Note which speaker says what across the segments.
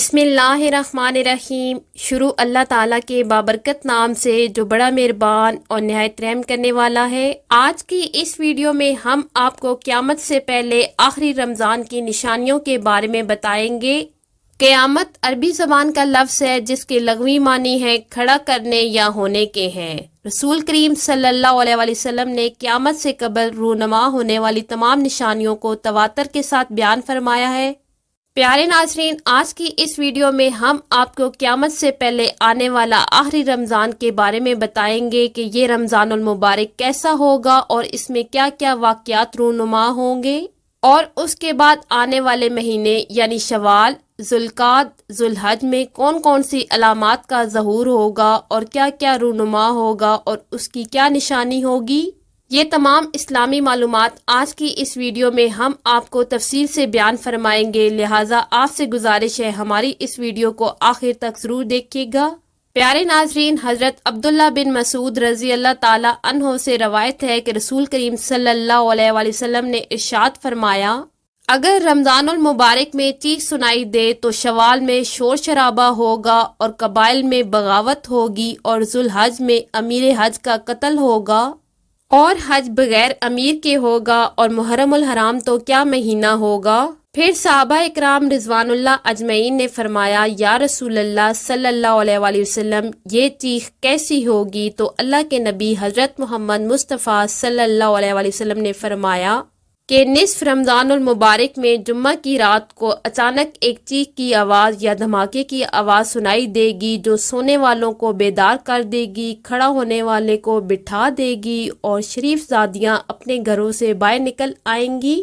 Speaker 1: بسم اللہ الرحمن الرحیم۔ شروع اللہ تعالیٰ کے بابرکت نام سے جو بڑا مہربان اور نہایت رحم کرنے والا ہے۔ آج کی اس ویڈیو میں ہم آپ کو قیامت سے پہلے آخری رمضان کی نشانیوں کے بارے میں بتائیں گے۔ قیامت عربی زبان کا لفظ ہے جس کے لغوی معنی ہے کھڑا کرنے یا ہونے کے ہیں۔ رسول کریم صلی اللہ علیہ وسلم نے قیامت سے قبل رونما ہونے والی تمام نشانیوں کو تواتر کے ساتھ بیان فرمایا ہے۔ پیارے ناظرین، آج کی اس ویڈیو میں ہم آپ کو قیامت سے پہلے آنے والا آخری رمضان کے بارے میں بتائیں گے کہ یہ رمضان المبارک کیسا ہوگا اور اس میں کیا کیا واقعات رونما ہوں گے، اور اس کے بعد آنے والے مہینے یعنی شوال، ذوالقعدہ، ذوالحج میں کون کون سی علامات کا ظہور ہوگا اور کیا کیا رونما ہوگا اور اس کی کیا نشانی ہوگی۔ یہ تمام اسلامی معلومات آج کی اس ویڈیو میں ہم آپ کو تفصیل سے بیان فرمائیں گے، لہٰذا آپ سے گزارش ہے ہماری اس ویڈیو کو آخر تک ضرور دیکھیے گا۔ پیارے ناظرین، حضرت عبداللہ بن مسعود رضی اللہ تعالی عنہ سے روایت ہے کہ رسول کریم صلی اللہ علیہ وسلم نے ارشاد فرمایا، اگر رمضان المبارک میں چیخ سنائی دے تو شوال میں شور شرابہ ہوگا اور قبائل میں بغاوت ہوگی، اور ذوالحج میں امیر حج کا قتل ہوگا، اور حج بغیر امیر کے ہوگا، اور محرم الحرام تو کیا مہینہ ہوگا۔ پھر صحابہ اکرام رضوان اللہ اجمعین نے فرمایا، یا رسول اللہ صلی اللہ علیہ وسلم، یہ چیخ کیسی ہوگی؟ تو اللہ کے نبی حضرت محمد مصطفیٰ صلی اللہ علیہ وسلم نے فرمایا کہ نصف رمضان المبارک میں جمعہ کی رات کو اچانک ایک چیخ کی آواز یا دھماکے کی آواز سنائی دے گی جو سونے والوں کو بیدار کر دے گی، کھڑا ہونے والے کو بٹھا دے گی، اور شریف زادیاں اپنے گھروں سے باہر نکل آئیں گی۔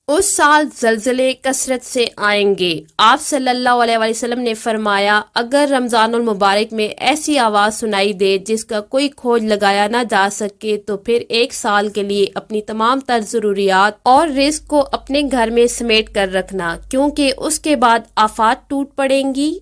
Speaker 1: اس سال زلزلے کثرت سے آئیں گے۔ آپ صلی اللہ علیہ وسلم نے فرمایا، اگر رمضان المبارک میں ایسی آواز سنائی دے جس کا کوئی کھوج لگایا نہ جا سکے تو پھر ایک سال کے لیے اپنی تمام تر ضروریات اور رزق کو اپنے گھر میں سمیٹ کر رکھنا، کیونکہ اس کے بعد آفات ٹوٹ پڑیں گی۔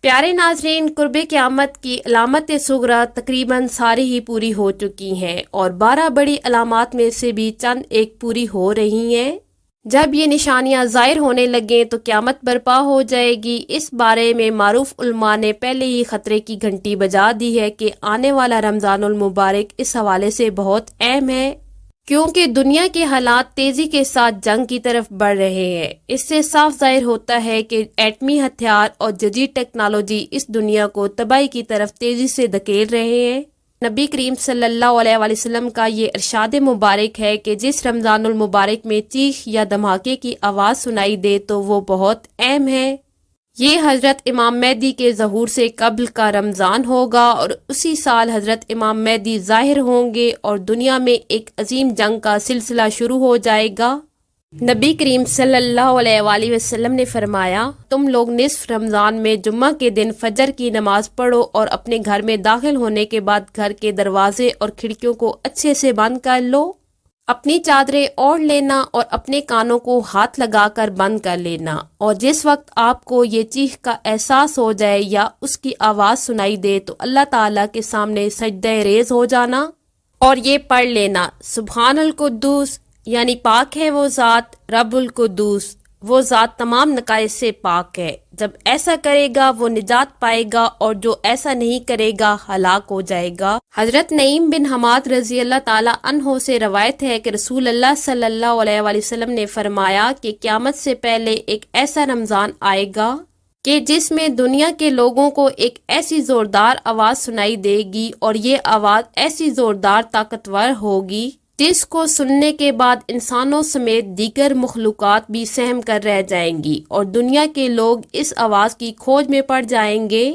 Speaker 1: پیارے ناظرین، قرب قیامت کی علامت صغریٰ تقریباً ساری ہی پوری ہو چکی ہیں، اور 12 بڑی علامات میں سے بھی چند ایک پوری ہو رہی ہیں۔ جب یہ نشانیاں ظاہر ہونے لگیں تو قیامت برپا ہو جائے گی۔ اس بارے میں معروف علماء نے پہلے ہی خطرے کی گھنٹی بجا دی ہے کہ آنے والا رمضان المبارک اس حوالے سے بہت اہم ہے، کیونکہ دنیا کے حالات تیزی کے ساتھ جنگ کی طرف بڑھ رہے ہیں۔ اس سے صاف ظاہر ہوتا ہے کہ ایٹمی ہتھیار اور جدید ٹیکنالوجی اس دنیا کو تباہی کی طرف تیزی سے دھکیل رہے ہیں۔ نبی کریم صلی اللہ علیہ وسلم کا یہ ارشاد مبارک ہے کہ جس رمضان المبارک میں چیخ یا دھماکے کی آواز سنائی دے تو وہ بہت اہم ہے۔ یہ حضرت امام مہدی کے ظہور سے قبل کا رمضان ہوگا، اور اسی سال حضرت امام مہدی ظاہر ہوں گے اور دنیا میں ایک عظیم جنگ کا سلسلہ شروع ہو جائے گا۔ نبی کریم صلی اللہ علیہ وآلہ وسلم نے فرمایا، تم لوگ نصف رمضان میں جمعہ کے دن فجر کی نماز پڑھو اور اپنے گھر میں داخل ہونے کے بعد گھر کے دروازے اور کھڑکیوں کو اچھے سے بند کر لو، اپنی چادریں اوڑھ لینا اور اپنے کانوں کو ہاتھ لگا کر بند کر لینا، اور جس وقت آپ کو یہ چیخ کا احساس ہو جائے یا اس کی آواز سنائی دے تو اللہ تعالیٰ کے سامنے سجدہ ریز ہو جانا اور یہ پڑھ لینا، سبحان القدوس، یعنی پاک ہے وہ ذات، رب القدوس، وہ ذات تمام نقائص سے پاک ہے۔ جب ایسا کرے گا وہ نجات پائے گا، اور جو ایسا نہیں کرے گا ہلاک ہو جائے گا۔ حضرت نعیم بن حماد رضی اللہ تعالی عنہ سے روایت ہے کہ رسول اللہ صلی اللہ علیہ وسلم نے فرمایا کہ قیامت سے پہلے ایک ایسا رمضان آئے گا کہ جس میں دنیا کے لوگوں کو ایک ایسی زوردار آواز سنائی دے گی، اور یہ آواز ایسی زوردار طاقتور ہوگی جس کو سننے کے بعد انسانوں سمیت دیگر مخلوقات بھی سہم کر رہ جائیں گی، اور دنیا کے لوگ اس آواز کی کھوج میں پڑ جائیں گے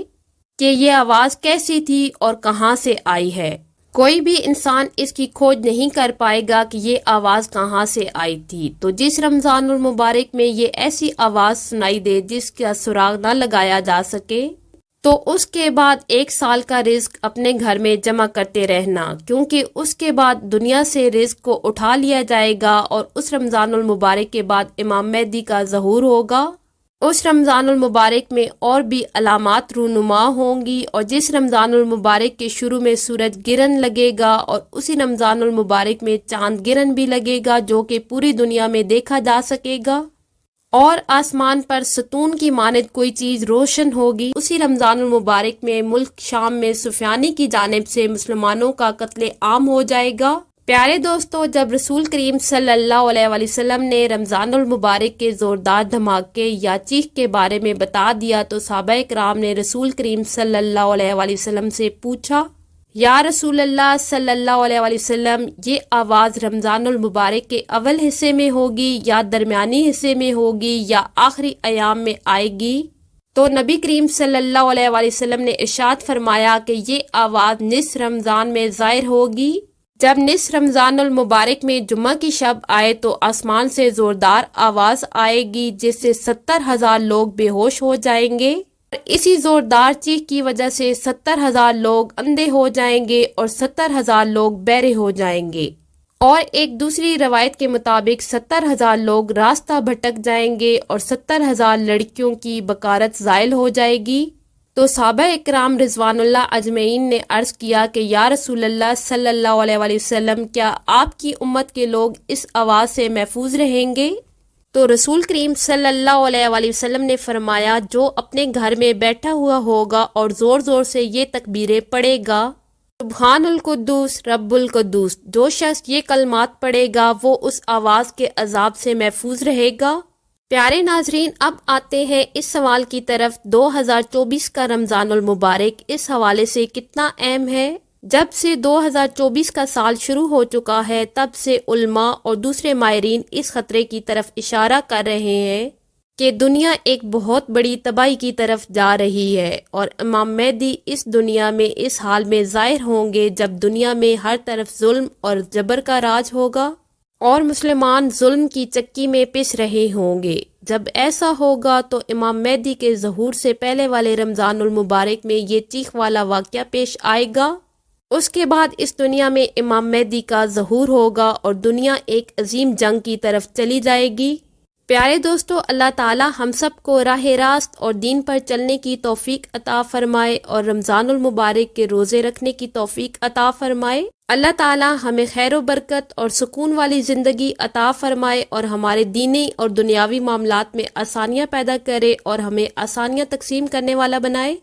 Speaker 1: کہ یہ آواز کیسی تھی اور کہاں سے آئی ہے۔ کوئی بھی انسان اس کی کھوج نہیں کر پائے گا کہ یہ آواز کہاں سے آئی تھی۔ تو جس رمضان المبارک میں یہ ایسی آواز سنائی دے جس کا سراغ نہ لگایا جا سکے، تو اس کے بعد ایک سال کا رزق اپنے گھر میں جمع کرتے رہنا، کیونکہ اس کے بعد دنیا سے رزق کو اٹھا لیا جائے گا، اور اس رمضان المبارک کے بعد امام مہدی کا ظہور ہوگا۔ اس رمضان المبارک میں اور بھی علامات رونما ہوں گی، اور جس رمضان المبارک کے شروع میں سورج گرہن لگے گا، اور اسی رمضان المبارک میں چاند گرہن بھی لگے گا جو کہ پوری دنیا میں دیکھا جا سکے گا۔ اور آسمان پر ستون کی مانند کوئی چیز روشن ہوگی۔ اسی رمضان المبارک میں ملک شام میں سفیانی کی جانب سے مسلمانوں کا قتل عام ہو جائے گا۔ پیارے دوستو، جب رسول کریم صلی اللہ علیہ وآلہ وسلم نے رمضان المبارک کے زوردار دھماکے یا چیخ کے بارے میں بتا دیا تو صحابہ کرام نے رسول کریم صلی اللہ علیہ وآلہ وسلم سے پوچھا، یا رسول اللہ صلی اللہ علیہ وآلہ وسلم، یہ آواز رمضان المبارک کے اول حصے میں ہوگی یا درمیانی حصے میں ہوگی یا آخری ایام میں آئے گی؟ تو نبی کریم صلی اللہ علیہ وآلہ وسلم نے ارشاد فرمایا کہ یہ آواز نصف رمضان میں ظاہر ہوگی۔ جب نصف رمضان المبارک میں جمعہ کی شب آئے تو آسمان سے زوردار آواز آئے گی جس سے 70,000 لوگ بے ہوش ہو جائیں گے، اور اسی زوردار چیخ کی وجہ سے 70,000 لوگ اندھے ہو جائیں گے اور 70,000 لوگ بہرے ہو جائیں گے، اور ایک دوسری روایت کے مطابق 70,000 لوگ راستہ بھٹک جائیں گے اور 70,000 لڑکیوں کی بکارت زائل ہو جائے گی۔ تو صحابہ اکرام رضوان اللہ اجمعین نے عرض کیا کہ یا رسول اللہ صلی اللہ علیہ وآلہ وسلم، کیا آپ کی امت کے لوگ اس آواز سے محفوظ رہیں گے؟ تو رسول کریم صلی اللہ علیہ وآلہ وسلم نے فرمایا، جو اپنے گھر میں بیٹھا ہوا ہوگا اور زور زور سے یہ تکبیریں پڑھے گا، سبحان القدوس رب القدوس، جو شخص یہ کلمات پڑھے گا وہ اس آواز کے عذاب سے محفوظ رہے گا۔ پیارے ناظرین، اب آتے ہیں اس سوال کی طرف، 2024 کا رمضان المبارک اس حوالے سے کتنا اہم ہے؟ جب سے 2024 کا سال شروع ہو چکا ہے تب سے علماء اور دوسرے ماہرین اس خطرے کی طرف اشارہ کر رہے ہیں کہ دنیا ایک بہت بڑی تباہی کی طرف جا رہی ہے، اور امام مہدی اس دنیا میں اس حال میں ظاہر ہوں گے جب دنیا میں ہر طرف ظلم اور جبر کا راج ہوگا اور مسلمان ظلم کی چکی میں پس رہے ہوں گے۔ جب ایسا ہوگا تو امام مہدی کے ظہور سے پہلے والے رمضان المبارک میں یہ چیخ والا واقعہ پیش آئے گا۔ اس کے بعد اس دنیا میں امام مہدی کا ظہور ہوگا اور دنیا ایک عظیم جنگ کی طرف چلی جائے گی۔ پیارے دوستو، اللہ تعالی ہم سب کو راہ راست اور دین پر چلنے کی توفیق عطا فرمائے اور رمضان المبارک کے روزے رکھنے کی توفیق عطا فرمائے۔ اللہ تعالی ہمیں خیر و برکت اور سکون والی زندگی عطا فرمائے اور ہمارے دینی اور دنیاوی معاملات میں آسانیاں پیدا کرے اور ہمیں آسانیاں تقسیم کرنے والا بنائے۔